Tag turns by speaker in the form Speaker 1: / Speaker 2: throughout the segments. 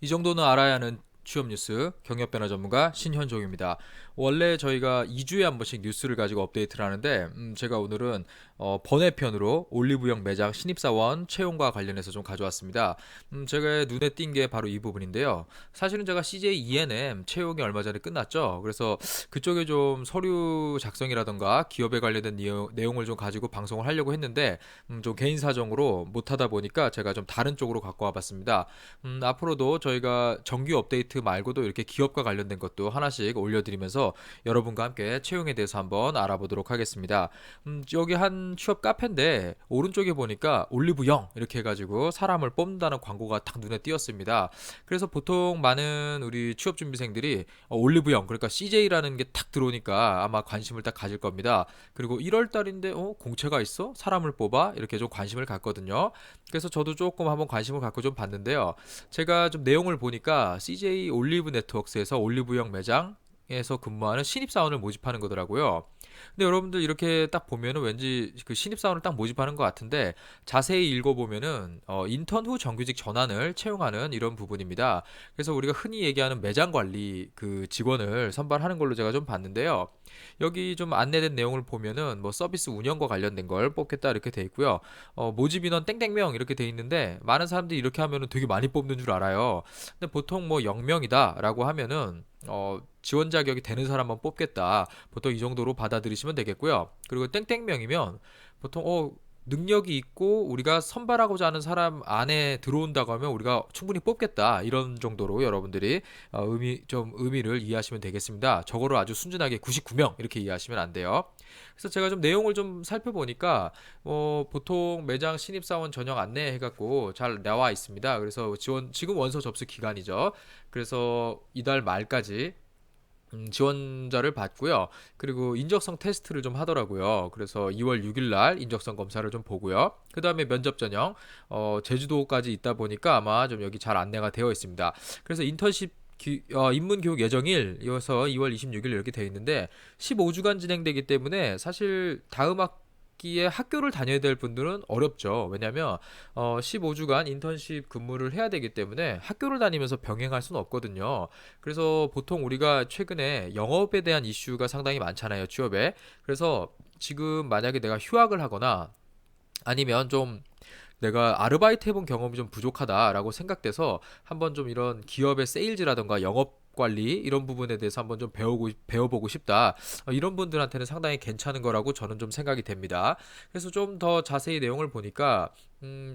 Speaker 1: 이 정도는 알아야 하는 취업 뉴스 경력 변화 전문가 신현종입니다. 원래 저희가 2주에 한 번씩 뉴스를 가지고 업데이트를 하는데 제가 오늘은 번외편으로 올리브영 매장 신입사원 채용과 관련해서 좀 가져왔습니다. 제가 눈에 띈 게 바로 이 부분인데요. 사실은 제가 CJ E&M 채용이 얼마 전에 끝났죠. 그래서 그쪽에 좀 서류 작성이라던가 기업에 관련된 내용을 좀 가지고 방송을 하려고 했는데 좀 개인 사정으로 못하다 보니까 제가 좀 다른 쪽으로 갖고 와봤습니다. 앞으로도 저희가 정규 업데이트 말고도 이렇게 기업과 관련된 것도 하나씩 올려드리면서 여러분과 함께 채용에 대해서 한번 알아보도록 하겠습니다. 여기 한 취업 카페인데 오른쪽에 보니까 올리브영 이렇게 해가지고 사람을 뽑는다는 광고가 딱 눈에 띄었습니다. 그래서 보통 많은 우리 취업 준비생들이 올리브영 그러니까 CJ라는 게 탁 들어오니까 아마 관심을 딱 가질 겁니다. 그리고 1월 달인데 공채가 있어? 사람을 뽑아? 이렇게 좀 관심을 갖거든요. 그래서 저도 조금 한번 관심을 갖고 좀 봤는데요. 제가 좀 내용을 보니까 CJ 올리브 네트워크스에서 올리브영 매장에서 근무하는 신입사원을 모집하는 거더라고요. 근데 여러분들 이렇게 딱 보면은 왠지 그 신입사원을 딱 모집하는 것 같은데 자세히 읽어보면은 인턴 후 정규직 전환을 채용하는 이런 부분입니다. 그래서 우리가 흔히 얘기하는 매장 관리 그 직원을 선발하는 걸로 제가 좀 봤는데요. 여기 좀 안내된 내용을 보면은 뭐 서비스 운영과 관련된 걸 뽑겠다 이렇게 돼 있고요. 모집 인원 땡땡명 이렇게 돼 있는데 많은 사람들이 이렇게 하면은 되게 많이 뽑는 줄 알아요. 근데 보통 뭐 0명이다라고 하면은 지원 자격이 되는 사람만 뽑겠다. 보통 이 정도로 받아들이시면 되겠고요. 그리고 땡땡명이면 보통 능력이 있고 우리가 선발하고자 하는 사람 안에 들어온다고 하면 우리가 충분히 뽑겠다. 이런 정도로 여러분들이 의미를 이해하시면 되겠습니다. 저거를 아주 순진하게 99명 이렇게 이해하시면 안 돼요. 그래서 제가 좀 내용을 좀 살펴보니까 보통 매장 신입사원 전형 안내 해갖고 잘 나와 있습니다. 그래서 지금 원서 접수 기간이죠. 그래서 이달 말까지 지원자를 받고요. 그리고 인적성 테스트를 좀 하더라고요. 그래서 2월 6일 날 인적성 검사를 좀 보고요. 그 다음에 면접 전형, 제주도까지 있다 보니까 아마 좀 여기 잘 안내가 되어 있습니다. 그래서 인턴십 입문 교육 예정일 이어서 2월 26일 이렇게 되어 있는데 15주간 진행되기 때문에 사실 다음 학기에 학교를 다녀야 될 분들은 어렵죠. 왜냐면 15주간 인턴십 근무를 해야 되기 때문에 학교를 다니면서 병행할 수는 없거든요. 그래서 보통 우리가 최근에 영업에 대한 이슈가 상당히 많잖아요, 취업에. 그래서 지금 만약에 내가 휴학을 하거나 아니면 좀 내가 아르바이트 해본 경험이 좀 부족하다라고 생각돼서 한번 좀 이런 기업의 세일즈라던가 영업 관리 이런 부분에 대해서 한번 좀 배워보고 싶다. 이런 분들한테는 상당히 괜찮은 거라고 저는 좀 생각이 됩니다. 그래서 좀 더 자세히 내용을 보니까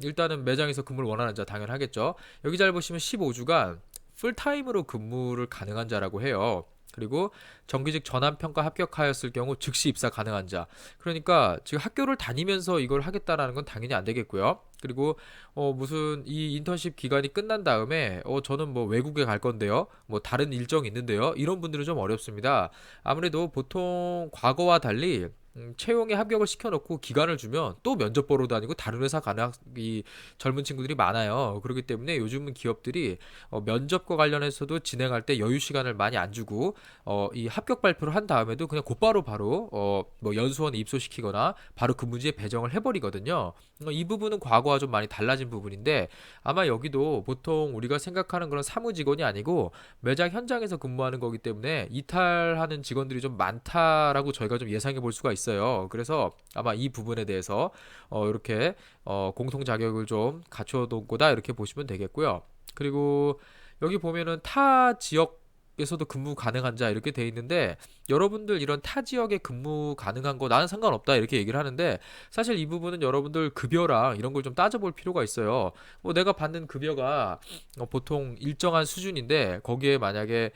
Speaker 1: 일단은 매장에서 근무를 원하는 자 당연하겠죠. 여기 잘 보시면 15주간 풀타임으로 근무를 가능한 자라고 해요. 그리고 정규직 전환평가 합격하였을 경우 즉시 입사 가능한 자. 그러니까 지금 학교를 다니면서 이걸 하겠다라는 건 당연히 안 되겠고요. 그리고 무슨 이 인턴십 기간이 끝난 다음에 저는 뭐 외국에 갈 건데요. 뭐 다른 일정이 있는데요. 이런 분들은 좀 어렵습니다. 아무래도 보통 과거와 달리 채용에 합격을 시켜놓고 기간을 주면 또 면접 보러 다니고 다른 회사 가는 이 젊은 친구들이 많아요. 그렇기 때문에 요즘은 기업들이 면접과 관련해서도 진행할 때 여유 시간을 많이 안 주고 이 합격 발표를 한 다음에도 그냥 곧바로 바로 뭐 연수원에 입소시키거나 바로 근무지에 배정을 해버리거든요. 이 부분은 과거와 좀 많이 달라진 부분인데 아마 여기도 보통 우리가 생각하는 그런 사무 직원이 아니고 매장 현장에서 근무하는 거기 때문에 이탈하는 직원들이 좀 많다라고 저희가 좀 예상해 볼 수가 있어요. 그래서 아마 이 부분에 대해서 이렇게 공통 자격을 좀 갖춰둔 거다 이렇게 보시면 되겠고요. 그리고 여기 보면은 타 지역 에서도 근무 가능한 자 이렇게 돼 있는데 여러분들 이런 타 지역에 근무 가능한 거 나는 상관없다 이렇게 얘기를 하는데 사실 이 부분은 여러분들 급여랑 이런 걸 좀 따져볼 필요가 있어요. 뭐 내가 받는 급여가 보통 일정한 수준인데 거기에 만약에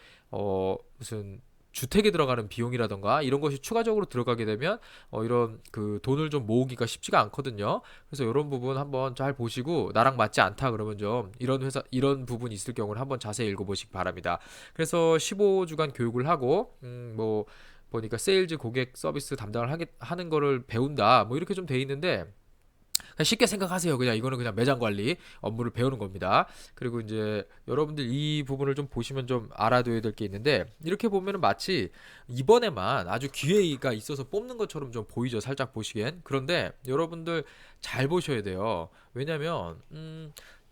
Speaker 1: 무슨 주택에 들어가는 비용이라던가 이런 것이 추가적으로 들어가게 되면 이런 그 돈을 좀 모으기가 쉽지가 않거든요. 그래서 이런 부분 한번 잘 보시고 나랑 맞지 않다 그러면 좀 이런 회사 이런 부분이 있을 경우는 한번 자세히 읽어보시기 바랍니다. 그래서 15주간 교육을 하고 뭐 보니까 세일즈 고객 서비스 담당을 하는 거를 배운다 뭐 이렇게 좀 돼 있는데 그냥 쉽게 생각하세요. 그냥 이거는 그냥 매장 관리 업무를 배우는 겁니다. 그리고 이제 여러분들 이 부분을 좀 보시면 좀 알아둬야 될 게 있는데 이렇게 보면은 마치 이번에만 아주 기회가 있어서 뽑는 것처럼 좀 보이죠. 살짝 보시기엔. 그런데 여러분들 잘 보셔야 돼요. 왜냐면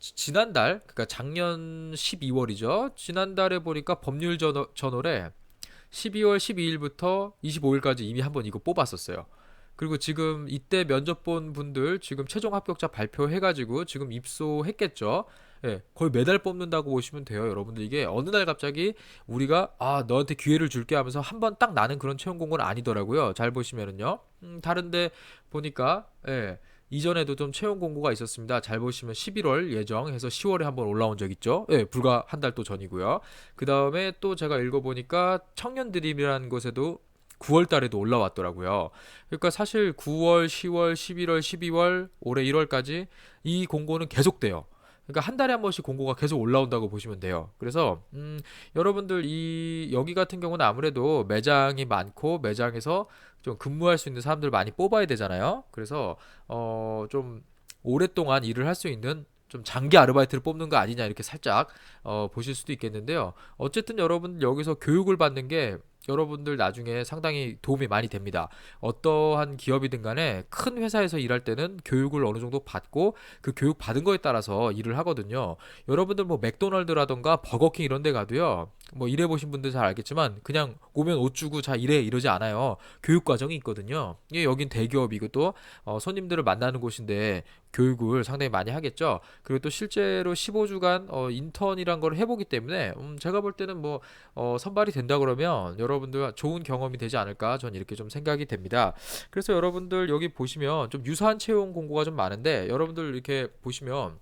Speaker 1: 지난달, 그러니까 작년 12월이죠. 지난달에 보니까 법률 저널에 12월 12일부터 25일까지 이미 한번 이거 뽑았었어요. 그리고 지금 이때 면접 본 분들 지금 최종 합격자 발표해가지고 지금 입소했겠죠. 예, 거의 매달 뽑는다고 보시면 돼요, 여러분들. 이게 어느 날 갑자기 우리가 너한테 기회를 줄게 하면서 한번 딱 나는 그런 채용 공고는 아니더라고요. 잘 보시면은요. 다른데 보니까 이전에도 좀 채용 공고가 있었습니다. 잘 보시면 11월 예정해서 10월에 한번 올라온 적 있죠. 예, 불과 한 달 또 전이고요. 그 다음에 또 제가 읽어보니까 청년 드림이라는 곳에도 9월 달에도 올라왔더라고요. 그러니까 사실 9월, 10월, 11월, 12월, 올해 1월까지 이 공고는 계속돼요. 그러니까 한 달에 한 번씩 공고가 계속 올라온다고 보시면 돼요. 그래서 여러분들 이 여기 같은 경우는 아무래도 매장이 많고 매장에서 좀 근무할 수 있는 사람들 많이 뽑아야 되잖아요. 그래서 좀 오랫동안 일을 할 수 있는 좀 장기 아르바이트를 뽑는 거 아니냐 이렇게 살짝 보실 수도 있겠는데요. 어쨌든 여러분 여기서 교육을 받는 게 여러분들 나중에 상당히 도움이 많이 됩니다. 어떠한 기업이든 간에 큰 회사에서 일할 때는 교육을 어느 정도 받고 그 교육 받은 거에 따라서 일을 하거든요. 여러분들 뭐 맥도날드라던가 버거킹 이런 데 가도요. 뭐 일해 보신 분들 잘 알겠지만 그냥 오면 옷 주고 자 일해 이러지 않아요. 교육 과정이 있거든요. 예, 여긴 대기업이고 또 손님들을 만나는 곳인데 교육을 상당히 많이 하겠죠. 그리고 또 실제로 15주간 인턴이란 걸 해보기 때문에 제가 볼 때는 뭐 선발이 된다 그러면 여러분들 좋은 경험이 되지 않을까 전 이렇게 좀 생각이 됩니다. 그래서 여러분들 여기 보시면 좀 유사한 채용 공고가 좀 많은데 여러분들 이렇게 보시면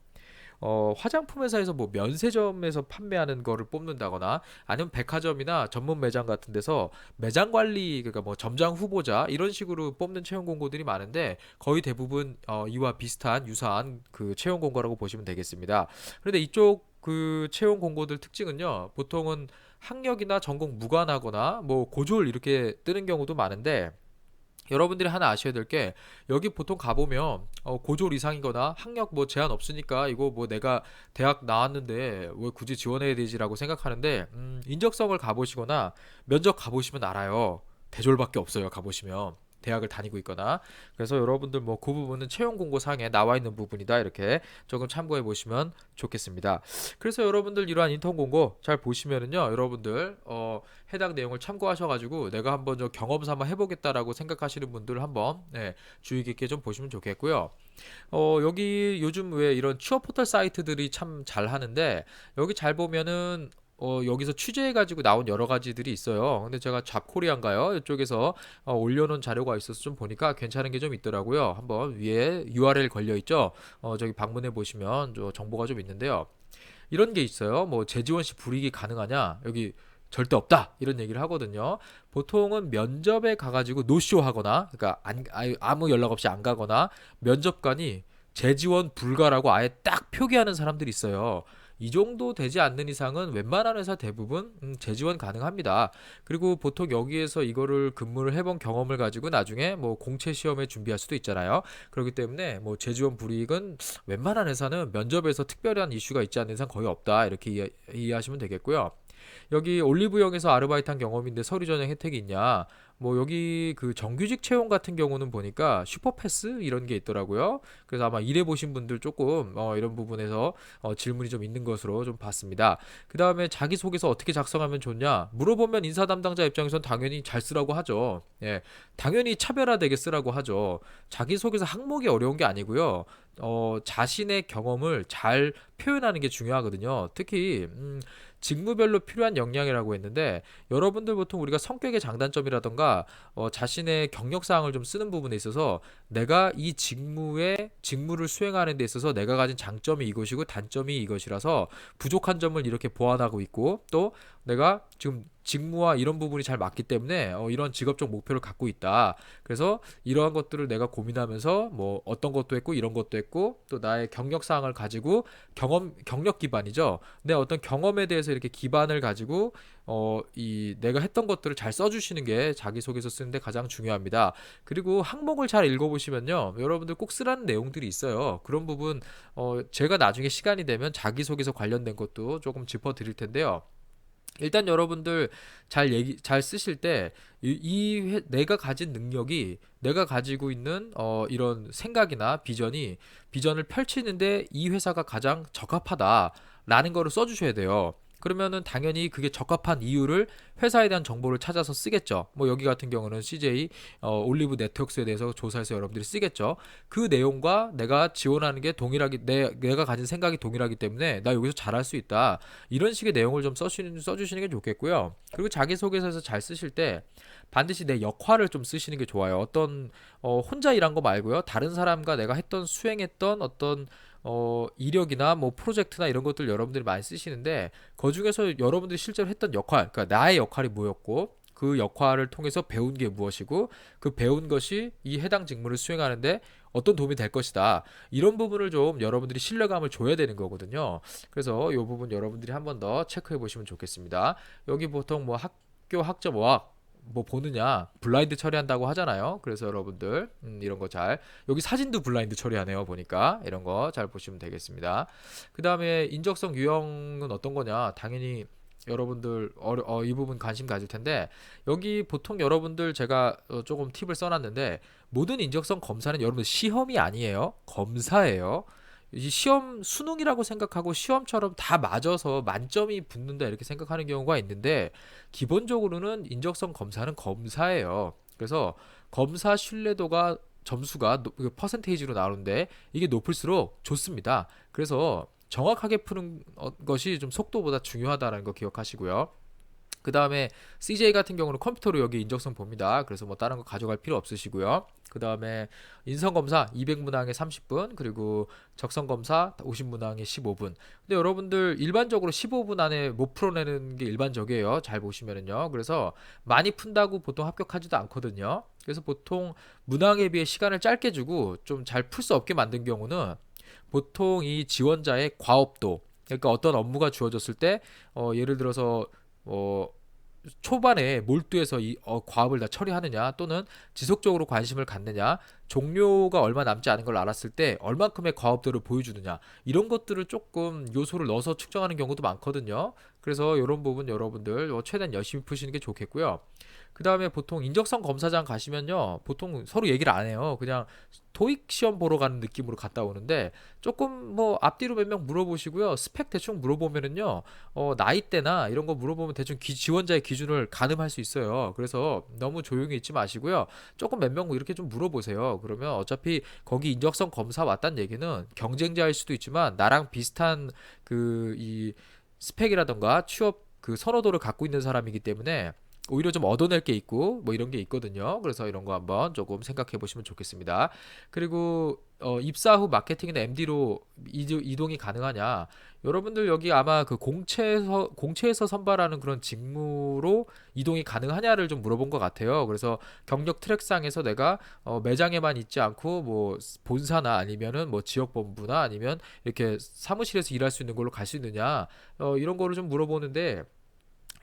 Speaker 1: 화장품 회사에서 뭐 면세점에서 판매하는 거를 뽑는다거나 아니면 백화점이나 전문 매장 같은 데서 매장 관리 그러니까 뭐 점장 후보자 이런 식으로 뽑는 채용 공고들이 많은데 거의 대부분 이와 비슷한 유사한 그 채용 공고라고 보시면 되겠습니다. 그런데 이쪽 그 채용 공고들 특징은요. 보통은 학력이나 전공 무관하거나 뭐 고졸 이렇게 뜨는 경우도 많은데 여러분들이 하나 아셔야 될 게 여기 보통 가보면 고졸 이상이거나 학력 뭐 제한 없으니까 이거 뭐 내가 대학 나왔는데 왜 굳이 지원해야 되지라고 생각하는데 인적성을 가보시거나 면접 가보시면 알아요. 대졸밖에 없어요. 가보시면. 대학을 다니고 있거나 그래서 여러분들 뭐 그 부분은 채용 공고 상에 나와 있는 부분이다 이렇게 조금 참고해 보시면 좋겠습니다. 그래서 여러분들 이러한 인턴 공고 잘 보시면은요 여러분들 해당 내용을 참고하셔가지고 내가 한번 저 경험 삼아 해보겠다라고 생각하시는 분들 한번 주의 깊게 좀 보시면 좋겠고요. 여기 요즘 왜 이런 취업 포털 사이트들이 참 잘 하는데 여기 잘 보면은 여기서 취재해가지고 나온 여러 가지들이 있어요. 근데 제가 잡코리안가요? 이쪽에서 올려놓은 자료가 있어서 좀 보니까 괜찮은 게 좀 있더라고요. 한번 위에 URL 걸려있죠? 저기 방문해 보시면 저 정보가 좀 있는데요. 이런 게 있어요. 뭐 재지원 시 불이익이 가능하냐? 여기 절대 없다 이런 얘기를 하거든요. 보통은 면접에 가가지고 노쇼 하거나 그러니까 아무 연락 없이 안 가거나 면접관이 재지원 불가라고 아예 딱 표기하는 사람들이 있어요. 이 정도 되지 않는 이상은 웬만한 회사 대부분 재지원 가능합니다. 그리고 보통 여기에서 이거를 근무를 해본 경험을 가지고 나중에 뭐 공채 시험에 준비할 수도 있잖아요. 그렇기 때문에 뭐 재지원 불이익은 웬만한 회사는 면접에서 특별한 이슈가 있지 않는 이상 거의 없다 이렇게 이해하시면 되겠고요. 여기 올리브영에서 아르바이트한 경험인데 서류 전형 혜택이 있냐? 뭐 여기 그 정규직 채용 같은 경우는 보니까 슈퍼패스 이런 게 있더라고요. 그래서 아마 일해 보신 분들 조금 이런 부분에서 질문이 좀 있는 것으로 좀 봤습니다. 그 다음에 자기소개서 어떻게 작성하면 좋냐? 물어보면 인사 담당자 입장에선 당연히 잘 쓰라고 하죠. 예, 당연히 차별화되게 쓰라고 하죠. 자기소개서 항목이 어려운 게 아니고요. 자신의 경험을 잘 표현하는 게 중요하거든요. 특히 직무별로 필요한 역량이라고 했는데 여러분들 보통 우리가 성격의 장단점이라던가 자신의 경력 사항을 좀 쓰는 부분에 있어서 내가 이 직무를 수행하는 데 있어서 내가 가진 장점이 이것이고 단점이 이것이라서 부족한 점을 이렇게 보완하고 있고 또 내가 지금 직무와 이런 부분이 잘 맞기 때문에 이런 직업적 목표를 갖고 있다. 그래서 이러한 것들을 내가 고민하면서 뭐 어떤 것도 했고 이런 것도 했고 또 나의 경력 사항을 가지고 경력 기반이죠. 내 어떤 경험에 대해서 이렇게 기반을 가지고 이 내가 했던 것들을 잘 써주시는 게 자기소개서 쓰는데 가장 중요합니다. 그리고 항목을 잘 읽어보시면요, 여러분들 꼭 쓰라는 내용들이 있어요. 그런 부분 제가 나중에 시간이 되면 자기소개서 관련된 것도 조금 짚어드릴 텐데요. 일단 여러분들 잘 쓰실 때 내가 가진 능력이 내가 가지고 있는 이런 생각이나 비전을 펼치는데 이 회사가 가장 적합하다라는 거를 써주셔야 돼요. 그러면은 당연히 그게 적합한 이유를 회사에 대한 정보를 찾아서 쓰겠죠. 뭐 여기 같은 경우는 CJ 올리브 네트워크스에 대해서 조사해서 여러분들이 쓰겠죠. 그 내용과 내가 지원하는 게 동일하기 내가 가진 생각이 동일하기 때문에 나 여기서 잘할 수 있다. 이런 식의 내용을 좀 써주시는 게 좋겠고요. 그리고 자기소개서에서 잘 쓰실 때 반드시 내 역할을 좀 쓰시는 게 좋아요. 혼자 일한 거 말고요. 다른 사람과 내가 수행했던 어떤 이력이나 뭐 프로젝트나 이런 것들 여러분들이 많이 쓰시는데 그 중에서 여러분들이 실제로 했던 역할, 그러니까 나의 역할이 뭐였고 그 역할을 통해서 배운 게 무엇이고 그 배운 것이 이 해당 직무를 수행하는데 어떤 도움이 될 것이다. 이런 부분을 좀 여러분들이 신뢰감을 줘야 되는 거거든요. 그래서 이 부분 여러분들이 한 번 더 체크해 보시면 좋겠습니다. 여기 보통 뭐 학교 학점 어학 뭐 보느냐 블라인드 처리한다고 하잖아요. 그래서 여러분들 이런 거 잘 여기 사진도 블라인드 처리하네요. 보니까 이런 거 잘 보시면 되겠습니다. 그 다음에 인적성 유형은 어떤 거냐 당연히 여러분들 이 부분 관심 가질 텐데 여기 보통 여러분들 제가 조금 팁을 써놨는데 모든 인적성 검사는 여러분들 시험이 아니에요. 검사예요. 이 시험 수능이라고 생각하고 시험처럼 다 맞아서 만점이 붙는다 이렇게 생각하는 경우가 있는데 기본적으로는 인적성 검사는 검사예요. 그래서 검사 신뢰도가 점수가 퍼센테이지로 나오는데 이게 높을수록 좋습니다. 그래서 정확하게 푸는 것이 좀 속도보다 중요하다는 거 기억하시고요. 그 다음에 CJ 같은 경우는 컴퓨터로 여기 인적성 봅니다. 그래서 뭐 다른 거 가져갈 필요 없으시고요. 그 다음에 인성검사 200문항에 30분, 그리고 적성검사 50문항에 15분. 근데 여러분들 일반적으로 15분 안에 못 풀어내는 게 일반적이에요. 잘 보시면은요. 그래서 많이 푼다고 보통 합격하지도 않거든요. 그래서 보통 문항에 비해 시간을 짧게 주고 좀 잘 풀 수 없게 만든 경우는 보통 이 지원자의 과업도, 그러니까 어떤 업무가 주어졌을 때 예를 들어서 어, 초반에 몰두해서 과업을 다 처리하느냐 또는 지속적으로 관심을 갖느냐 종료가 얼마 남지 않은 걸 알았을 때 얼만큼의 과업들을 보여주느냐 이런 것들을 조금 요소를 넣어서 측정하는 경우도 많거든요. 그래서 이런 부분 여러분들 최대한 열심히 푸시는 게 좋겠고요. 그 다음에 보통 인적성 검사장 가시면요 보통 서로 얘기를 안 해요. 그냥 토익 시험 보러 가는 느낌으로 갔다 오는데 조금 뭐 앞뒤로 몇 명 물어보시고요. 스펙 대충 물어보면은요 나이대나 이런 거 물어보면 대충 지원자의 기준을 가늠할 수 있어요. 그래서 너무 조용히 있지 마시고요. 조금 몇 명 이렇게 좀 물어보세요. 그러면 어차피 거기 인적성 검사 왔다는 얘기는 경쟁자일 수도 있지만 나랑 비슷한 이 스펙이라던가 취업 그 선호도를 갖고 있는 사람이기 때문에 오히려 좀 얻어낼 게 있고 뭐 이런 게 있거든요. 그래서 이런 거 한번 조금 생각해 보시면 좋겠습니다. 그리고 입사 후 마케팅이나 MD로 이동이 가능하냐? 여러분들 여기 아마 그 공채에서 선발하는 그런 직무로 이동이 가능하냐를 좀 물어본 것 같아요. 그래서 경력 트랙상에서 내가 매장에만 있지 않고 뭐 본사나 아니면은 뭐 지역 본부나 아니면 이렇게 사무실에서 일할 수 있는 걸로 갈 수 있느냐? 이런 거를 좀 물어보는데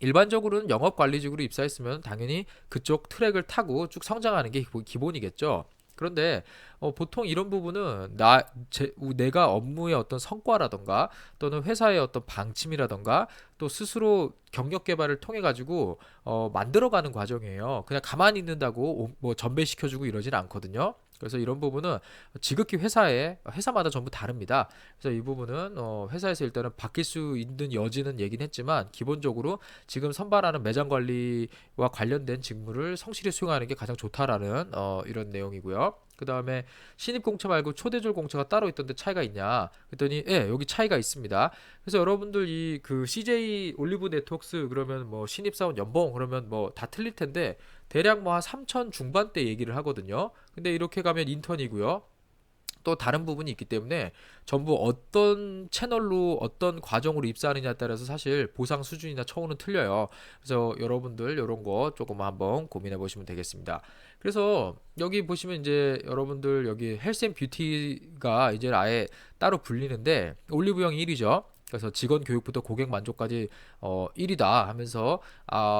Speaker 1: 일반적으로는 영업관리직으로 입사했으면 당연히 그쪽 트랙을 타고 쭉 성장하는 게 기본이겠죠. 그런데 보통 이런 부분은 내가 업무의 어떤 성과라던가 또는 회사의 어떤 방침이라던가 또 스스로 경력 개발을 통해 가지고 만들어가는 과정이에요. 그냥 가만히 있는다고 뭐 전배시켜주고 이러진 않거든요. 그래서 이런 부분은 지극히 회사마다 전부 다릅니다. 그래서 이 부분은 회사에서 일단은 바뀔 수 있는 여지는 얘긴 했지만 기본적으로 지금 선발하는 매장 관리와 관련된 직무를 성실히 수행하는 게 가장 좋다라는 이런 내용이고요. 그 다음에 신입 공채 말고 초대졸 공채가 따로 있던데 차이가 있냐? 그랬더니 예, 여기 차이가 있습니다. 그래서 여러분들 이 그 CJ 올리브 네트워크스 그러면 뭐 신입사원 연봉 그러면 뭐 다 틀릴 텐데 대략 뭐 한 3천 중반대 얘기를 하거든요. 근데 이렇게 가면 인턴이고요. 또 다른 부분이 있기 때문에 전부 어떤 채널로 어떤 과정으로 입사하느냐에 따라서 사실 보상 수준이나 처우는 틀려요. 그래서 여러분들 이런 거 조금 한번 고민해 보시면 되겠습니다. 그래서 여기 보시면 이제 여러분들 여기 헬스 앤 뷰티가 이제 아예 따로 불리는데 올리브영 1위죠. 그래서 직원 교육부터 고객 만족까지 1위다 하면서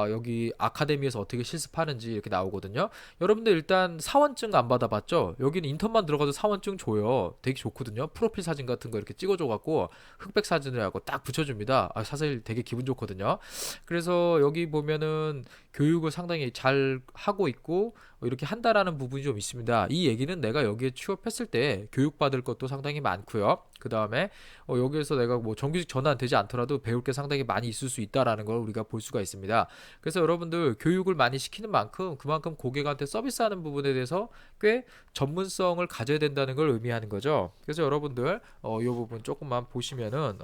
Speaker 1: 여기 아카데미에서 어떻게 실습하는지 이렇게 나오거든요. 여러분들 일단 사원증 안 받아봤죠? 여기는 인턴만 들어가도 사원증 줘요. 되게 좋거든요. 프로필 사진 같은 거 이렇게 찍어줘갖고 흑백 사진을 하고 딱 붙여줍니다. 사실 되게 기분 좋거든요. 그래서 여기 보면은 교육을 상당히 잘 하고 있고 이렇게 한다라는 부분이 좀 있습니다. 이 얘기는 내가 여기에 취업했을 때 교육받을 것도 상당히 많고요. 그 다음에 여기에서 내가 뭐 정규직 전환 되지 않더라도 배울 게 상당히 많이 있을 수 있다라는 걸 우리가 볼 수가 있습니다. 그래서 여러분들 교육을 많이 시키는 만큼 그만큼 고객한테 서비스하는 부분에 대해서 꽤 전문성을 가져야 된다는 걸 의미하는 거죠. 그래서 여러분들 이 부분 조금만 보시면은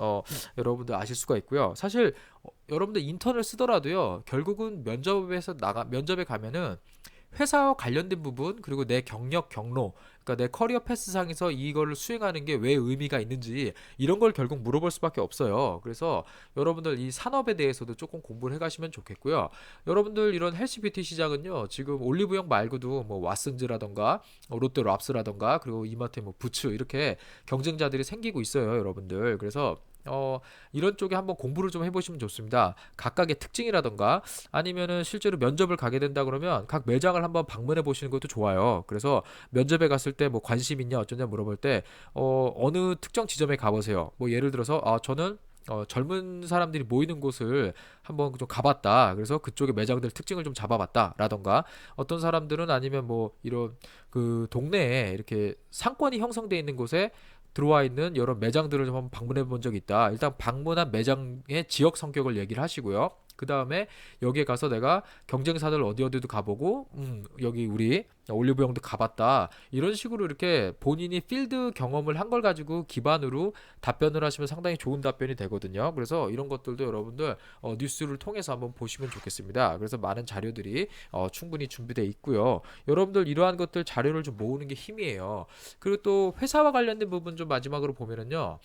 Speaker 1: 여러분들 아실 수가 있고요. 사실 여러분들 인턴을 쓰더라도요. 결국은 면접에 가면은 회사와 관련된 부분 그리고 내 경력 경로 그러니까 내 커리어 패스상에서 이거를 수행하는 게 왜 의미가 있는지 이런 걸 결국 물어볼 수밖에 없어요. 그래서 여러분들 이 산업에 대해서도 조금 공부를 해가시면 좋겠고요. 여러분들 이런 헬스뷰티 시장은요 지금 올리브영 말고도 뭐 왓슨즈라던가 롯데 랍스라던가 그리고 이마트의 뭐 부츠 이렇게 경쟁자들이 생기고 있어요, 여러분들. 그래서 이런 쪽에 한번 공부를 좀 해보시면 좋습니다. 각각의 특징이라던가 아니면은 실제로 면접을 가게 된다 그러면 각 매장을 한번 방문해 보시는 것도 좋아요. 그래서 면접에 갔을 때 뭐 관심 있냐 어쩌냐 물어볼 때 어느 특정 지점에 가보세요. 뭐 예를 들어서 저는 젊은 사람들이 모이는 곳을 한번 좀 가봤다. 그래서 그쪽의 매장들 특징을 좀 잡아봤다라던가 어떤 사람들은 아니면 뭐 이런 그 동네에 이렇게 상권이 형성되어 있는 곳에 들어와 있는 여러 매장들을 좀 한번 방문해 본 적이 있다. 일단 방문한 매장의 지역 성격을 얘기를 하시고요. 그 다음에 여기에 가서 내가 경쟁사들 어디도 가보고, 여기 우리 올리브영도 가봤다. 이런 식으로 이렇게 본인이 필드 경험을 한 걸 가지고 기반으로 답변을 하시면 상당히 좋은 답변이 되거든요. 그래서 이런 것들도 여러분들 뉴스를 통해서 한번 보시면 좋겠습니다. 그래서 많은 자료들이 충분히 준비되어 있고요. 여러분들 이러한 것들 자료를 좀 모으는 게 힘이에요. 그리고 또 회사와 관련된 부분 좀 마지막으로 보면은요.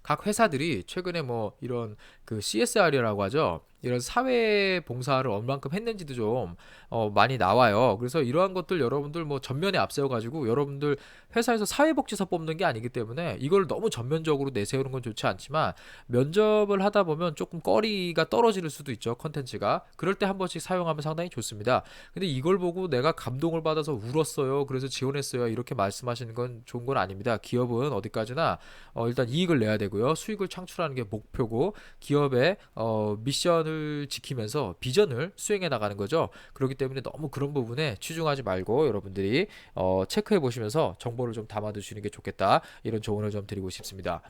Speaker 1: 각 회사들이 최근에 뭐 이런 그 CSR이라고 하죠. 이런 사회 봉사를 얼만큼 했는지도 좀 많이 나와요. 그래서 이러한 것들 여러분들 뭐 전면에 앞세워 가지고 여러분들 회사에서 사회복지사 뽑는 게 아니기 때문에 이걸 너무 전면적으로 내세우는 건 좋지 않지만 면접을 하다 보면 조금 거리가 떨어질 수도 있죠. 컨텐츠가. 그럴 때 한 번씩 사용하면 상당히 좋습니다. 근데 이걸 보고 내가 감동을 받아서 울었어요. 그래서 지원했어요. 이렇게 말씀하시는 건 좋은 건 아닙니다. 기업은 어디까지나 일단 이익을 내야 되고요. 수익을 창출하는 게 목표고 기업의 미션을 지키면서 비전을 수행해 나가는 거죠. 그렇기 때문에 너무 그런 부분에 치중하지 말고 여러분들이 체크해 보시면서 정보를 좀 담아 두시는 게 좋겠다. 이런 조언을 좀 드리고 싶습니다.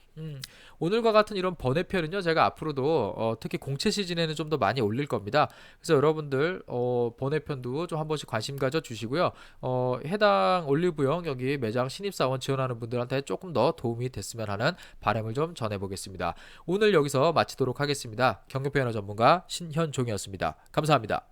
Speaker 1: 오늘과 같은 이런 번외편은요. 제가 앞으로도 특히 공채 시즌에는 좀 더 많이 올릴 겁니다. 그래서 여러분들 번외편도 좀 한 번씩 관심 가져 주시고요. 해당 올리브영 여기 매장 신입사원 지원하는 분들한테 조금 더 도움이 됐으면 하는 바람을 좀 전해보겠습니다. 오늘 여기서 마치도록 하겠습니다. 경력배너 전문가 신현종이었습니다. 감사합니다.